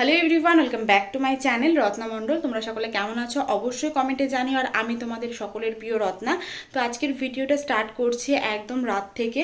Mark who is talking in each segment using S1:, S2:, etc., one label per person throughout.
S1: Hello everyone, welcome back to my channel Ratna Mondal. তোমরা সকলে কেমন আছো অবশ্যই কমেন্টে জানিও। আর আমি তোমাদের সকলের প্রিয় রত্না। তো আজকের ভিডিওটা স্টার্ট করছি একদম রাত থেকে।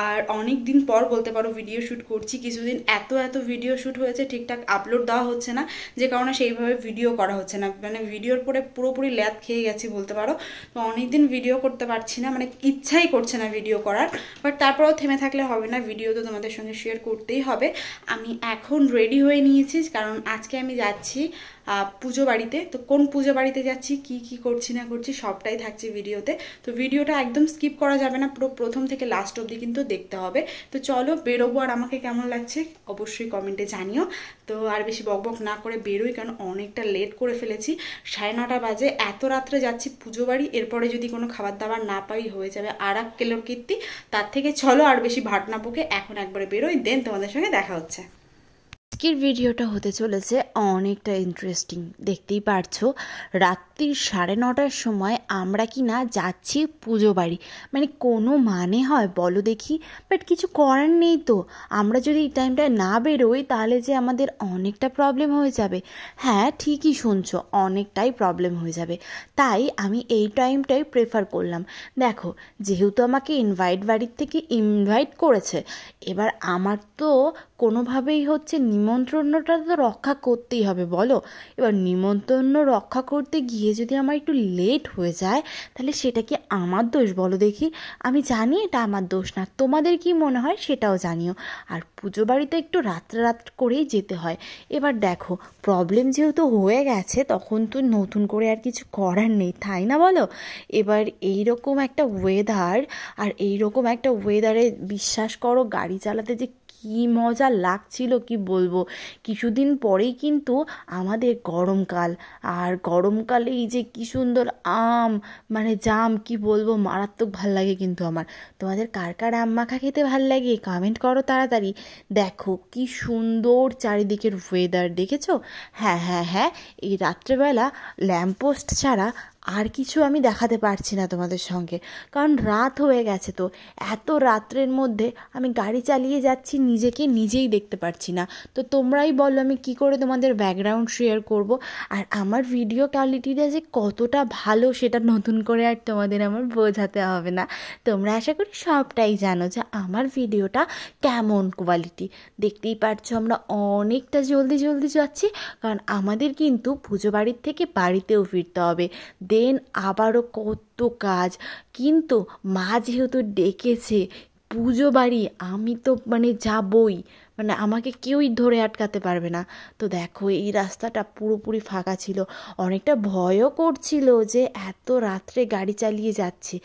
S1: আর অনেক দিন পর বলতে পারো ভিডিও শ্যুট করছি। কিছুদিন এত ভিডিও শ্যুট হয়েছে, ঠিকঠাক আপলোড দেওয়া হচ্ছে না, যে কারণে সেইভাবে ভিডিও করা হচ্ছে না। মানে ভিডিওর পরে পুরোপুরি ল্যাদ খেয়ে গেছি বলতে পারো। তো অনেকদিন ভিডিও করতে পারছি না, মানে ইচ্ছাই করছে না ভিডিও করার। বাট তারপরেও থেমে থাকলে হবে না, ভিডিও তো তোমাদের সঙ্গে শেয়ার করতেই হবে। আমি এখন রেডি হয়ে নিয়েছি, কারণ আজকে আমি যাচ্ছি পুজো বাড়িতে। তো কোন পুজো বাড়িতে যাচ্ছি, কি কি করছি না করছি সবটাই থাকছে ভিডিওতে। তো ভিডিওটা একদম স্কিপ করা যাবে না, পুরো প্রথম থেকে লাস্ট অবধি কিন্তু দেখতে হবে। তো চলো বেরোবো, আর আমাকে কেমন লাগছে অবশ্যই কমেন্টে জানিও। তো আর বেশি বকবক না করে বেরোই, কারণ অনেকটা লেট করে ফেলেছি। 9:30 বাজে, এত রাত্রে যাচ্ছি পুজো বাড়ি। এরপরে যদি কোনো খাবার দাবার না পাই হয়ে যাবে আর এক কেলোর কীর্তি। তার থেকে চলো আর বেশি ভাট না বকে এখন একবারে বেরোই, দেন তোমাদের সঙ্গে দেখা হচ্ছে।
S2: আজকের ভিডিওটা হতে চলেছে অনেকটা ইন্টারেস্টিং। দেখতেই পারছো, রাত্রি 9:30টার সময় আমরা কি না যাচ্ছি পুজো বাড়ি। মানে কোনো মানে হয় বলো দেখি? বাট কিছু করার নেই তো। আমরা যদি এই টাইমটায় না বেরোই তাহলে যে আমাদের অনেকটা প্রবলেম হয়ে যাবে। হ্যাঁ, ঠিকই শুনছো, অনেকটাই প্রবলেম হয়ে যাবে। তাই আমি এই টাইমটাই প্রেফার করলাম। দেখো, যেহেতু আমাকে বাড়ির থেকে ইনভাইট করেছে, এবার আমার তো কোনোভাবেই হচ্ছে নিমন্ত্রণটা তো রক্ষা করতেই হবে বলো। এবার নিমন্ত্রণ রক্ষা করতে গিয়ে যদি আমার একটু লেট হয়ে যায়, তাহলে সেটা কি আমার দোষ বলো দেখি? আমি জানি এটা আমার দোষ না, তোমাদের কি মনে হয় সেটাও জানিও। আর পুজো বাড়িতে একটু রাত করেই যেতে হয়। এবার দেখো, প্রবলেম যেহেতু হয়ে গেছে, তখন তো নতুন করে আর কিছু করার নেই, তাই না বলো? এবার এইরকম একটা ওয়েদার, আর এইরকম একটা ওয়েদারে বিশ্বাস করো গাড়ি চালাতে যে কি মজা লাগছিল কি বলবো। কিছুদিন পরেই কিন্তু আমাদের গরমকাল, আর গরমকালে এই যে কি সুন্দর আম, মানে জাম, কি বলবো, মারাত্মক ভাল লাগে কিন্তু আমার। তোমাদের কার কার আম মাখা খেতে ভাল লাগে কমেন্ট করো তাড়াতাড়ি। দেখো কি সুন্দর চারিদিকের ওয়েদার, দেখেছো? হ্যাঁ হ্যাঁ হ্যাঁ, এই রাত্রেবেলা ল্যাম্পপোস্ট ছাড়া আর কিছু আমি দেখাতে পারছি না তোমাদের সঙ্গে, কারণ রাত হয়ে গেছে। তো এত রাত্রের মধ্যে আমি গাড়ি চালিয়ে যাচ্ছি, নিজেকে নিজেই দেখতে পারছি না। তো তোমরাই বলো আমি কি করে তোমাদের ব্যাকগ্রাউন্ড শেয়ার করব। আর আমার ভিডিও কোয়ালিটিটা যে কতটা ভালো সেটা নতুন করে আর তোমাদের আমার বোঝাতে হবে না। তোমরা আশা করি সবটাই জানো যে আমার ভিডিওটা কেমন কোয়ালিটি। দেখতেই পারছো আমরা অনেকটা জলদি যাচ্ছি, কারণ আমাদের কিন্তু পুজো বাড়ির থেকে বাড়িতেও ফিরতে হবে। দেন আবারও কত কাজ। কিন্তু মা যেহেতু ডেকেছে পুজো বাড়ি, আমি তো মানে যাবই, মানে আমাকে কেউই ধরে আটকাতে পারবে না। তো দেখো, এই রাস্তাটা পুরোপুরি ফাঁকা ছিল। অনেকটা ভয়ও করছিল যে এত রাত্রে গাড়ি চালিয়ে যাচ্ছি,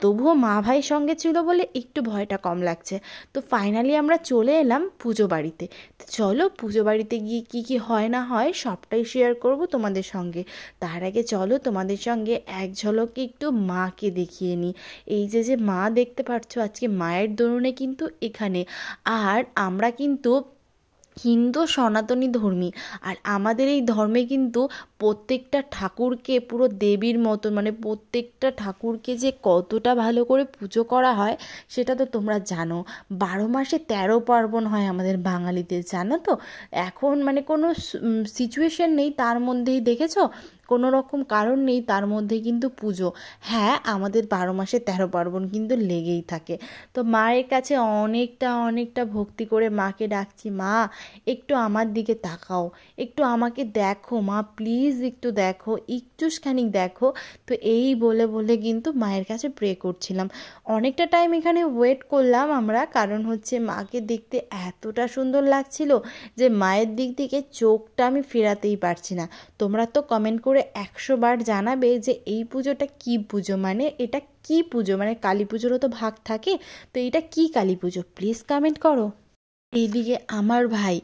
S2: তবুও মা ভাই সঙ্গে ছিল বলে একটু ভয়টা কম লাগছে। তো ফাইনালি আমরা চলে এলাম পুজো বাড়িতে। তো চলো পুজো বাড়িতে গিয়ে কি কি হয় না হয় সবটাই শেয়ার করব তোমাদের সঙ্গে। তার আগে চলো তোমাদের সঙ্গে এক ঝলকে একটু মাকে দেখিয়ে নিই। এই যে মা দেখতে পাচ্ছ, আজকে মায়ের দরুনে কিন্তু এখানে। আর আমরা কিন্তু হিন্দু সনাতনী ধর্মী, আর আমাদের এই ধর্মে কিন্তু প্রত্যেকটা ঠাকুরকে পুরো দেবীর মতো, মানে প্রত্যেকটা ঠাকুরকে যে কতটা ভালো করে পুজো করা হয় সেটা তো তোমরা জানো। 12 মাসে 13 পার্বণ হয় আমাদের বাঙালিদের, জানো তো? এখন মানে কোনো সিচুয়েশন নেই তার মধ্যেই, দেখেছো, কোনো রকম কারণ নেই তার মধ্যে কিন্তু পুজো। হ্যাঁ, আমাদের 12 মাসে 13 পার্বণ কিন্তু লেগেই থাকে। তো মায়ের কাছে অনেকটা ভক্তি করে মাকে ডাকছি, মা একটু আমার দিকে তাকাও, একটু আমাকে দেখো মা, প্লিজ একটু দেখো, একটুখানি দেখো। তো এই বলে কিন্তু মায়ের কাছে প্রে করছিলাম। অনেকটা টাইম এখানে ওয়েট করলাম আমরা, কারণ হচ্ছে মাকে দেখতে এতটা সুন্দর লাগছিল যে মায়ের দিক থেকে চোখটা আমি ফেরাতেই পারছি না। তোমরা তো কমেন্ট করে 100 বার জানাবে যে এই পুজোটা কী পুজো, মানে এটা কী পুজো, মানে কালী পুজোরও তো ভাগ থাকে, তো এটা কী কালী পুজো, প্লিজ কমেন্ট করো। এইদিকে আমার ভাই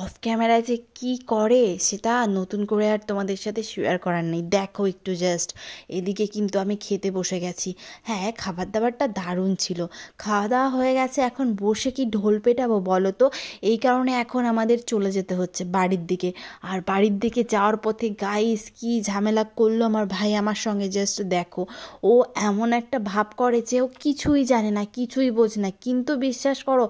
S2: অফ ক্যামেরায় যে কি করে সেটা নতুন করে আর তোমাদের সাথে শেয়ার করার নেই, দেখো একটু জাস্ট। এদিকে কিন্তু আমি খেতে বসে গেছি। হ্যাঁ, খাবার দাবারটা দারুণ ছিল। খাওয়া দাওয়া হয়ে গেছে, এখন বসে কি ঢোল পেটাবো বলো তো? এই কারণে এখন আমাদের চলে যেতে হচ্ছে বাড়ির দিকে। আর বাড়ির দিকে যাওয়ার পথে গাইস কি ঝামেলা করলো আমার ভাই আমার সঙ্গে, জাস্ট দেখো। ও এমন একটা ভাব করে যে ও কিছুই জানে না, কিছুই বোঝে না, কিন্তু বিশ্বাস করো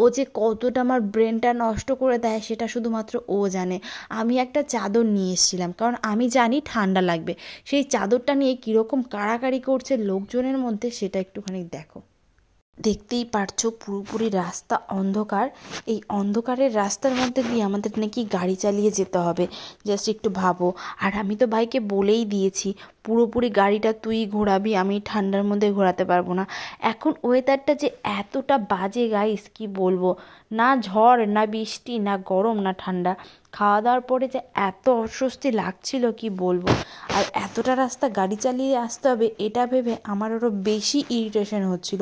S2: ও যে কতটা আমার ব্রেনটা নষ্ট করে দেয় সেটা শুধুমাত্র ও জানে। আমি একটা চাদর নিয়ে এসেছিলাম, কারণ আমি জানি ঠান্ডা লাগবে। সেই চাদরটা নিয়ে কীরকম কাড়াকাড়ি করছে লোকজনের মধ্যে, সেটা একটুখানি দেখো। দেখতেই পারছো পুরোপুরি রাস্তা অন্ধকার। এই অন্ধকারের রাস্তার মধ্যে দিয়ে আমাদের নাকি গাড়ি চালিয়ে যেতে হবে, জাস্ট একটু ভাবো। আর আমি তো ভাইকে বলেই দিয়েছি পুরোপুরি গাড়িটা তুই ঘোরাবি, আমি ঠান্ডার মধ্যে ঘোরাতে পারবো না। এখন ওয়েদারটা যে এতটা বাজে গাইস, কি বলবো, না ঝড় না বৃষ্টি না গরম না ঠান্ডা, খাওয়া দাওয়ার পরে যে এত অস্বস্তি লাগছিল কি বলবো। আর এতটা রাস্তা গাড়ি চালিয়ে আসতে হবে এটা ভেবে আমার আরও বেশি ইরিটেশন হচ্ছিল,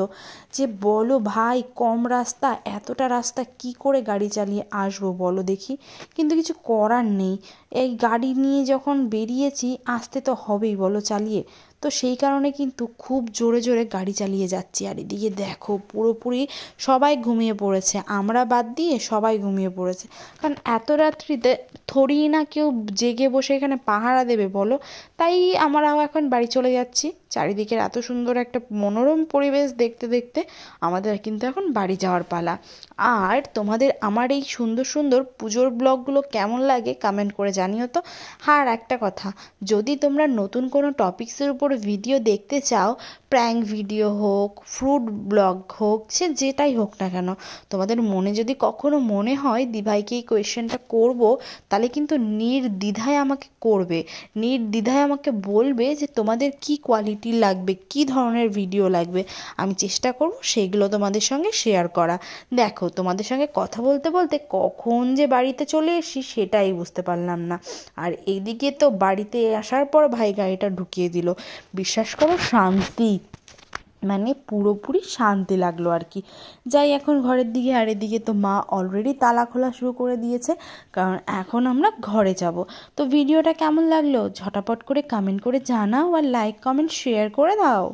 S2: যে বলো ভাই কম রাস্তা, এতটা রাস্তা কি করে গাড়ি চালিয়ে আসবো বলো দেখি। কিন্তু কিছু করার নেই, এই গাড়ি নিয়ে যখন বেরিয়েছি আসতে তো হবেই বলো চালিয়ে। তো সেই কারণে কিন্তু খুব জোরে জোরে গাড়ি চালিয়ে যাচ্ছি। আর এদিকে দেখো পুরোপুরি সবাই ঘুমিয়ে পড়েছে, আমরা বাদ দিয়ে সবাই ঘুমিয়ে পড়েছে। কারণ এত রাত্রিতে থোড়ি না কেউ জেগে বসে এখানে পাহারা দেবে বলো। তাই আমরাও এখন বাড়ি চলে যাচ্ছি। চারিদিকের এত সুন্দর একটা মনোরম পরিবেশ দেখতে দেখতে আমাদের কিন্তু এখন বাড়ি যাওয়ার পালা। আর তোমাদের আমার এই সুন্দর সুন্দর পুজোর ব্লগগুলো কেমন লাগে কমেন্ট করে জানিও তো। আর একটা কথা, যদি তোমরা নতুন কোনো টপিক্সের উপর ভিডিও দেখতে চাও, প্র্যাঙ্ক ভিডিও হোক, ফ্রুট ব্লগ হোক, সে যেটাই হোক না কেন, তোমাদের মনে যদি কখনো মনে হয় দিভাইকে এই কোয়েশ্চেনটা করব, তাহলে কিন্তু নির্দ্বিধায় আমাকে করবে, নির্দ্বিধায় আমাকে বলবে যে তোমাদের কি কোয়ালিটি লাগবে, কি ধরনের ভিডিও লাগবে। আমি চেষ্টা করব সেগুলো তোমাদের সঙ্গে শেয়ার করা। দেখো তোমাদের সঙ্গে কথা বলতে বলতে কখন যে বাড়িতে চলে এসেছি সেটাই বুঝতে পারলাম না। আর এইদিকে তো বাড়িতে আসার পর ভাই গাড়িটা ঢুকিয়ে দিল, বিশ্বাস করো শান্তি, মানে পুরোপুরি শান্তি লাগলো আর কি। যাই এখন ঘরের দিকে। আর এদিকে তো মা অলরেডি তালা খোলা শুরু করে দিয়েছে, কারণ এখন আমরা ঘরে যাব। তো ভিডিওটা কেমন লাগলো ঝটাপট করে কমেন্ট করে জানাও, আর লাইক কমেন্ট শেয়ার করে দাও।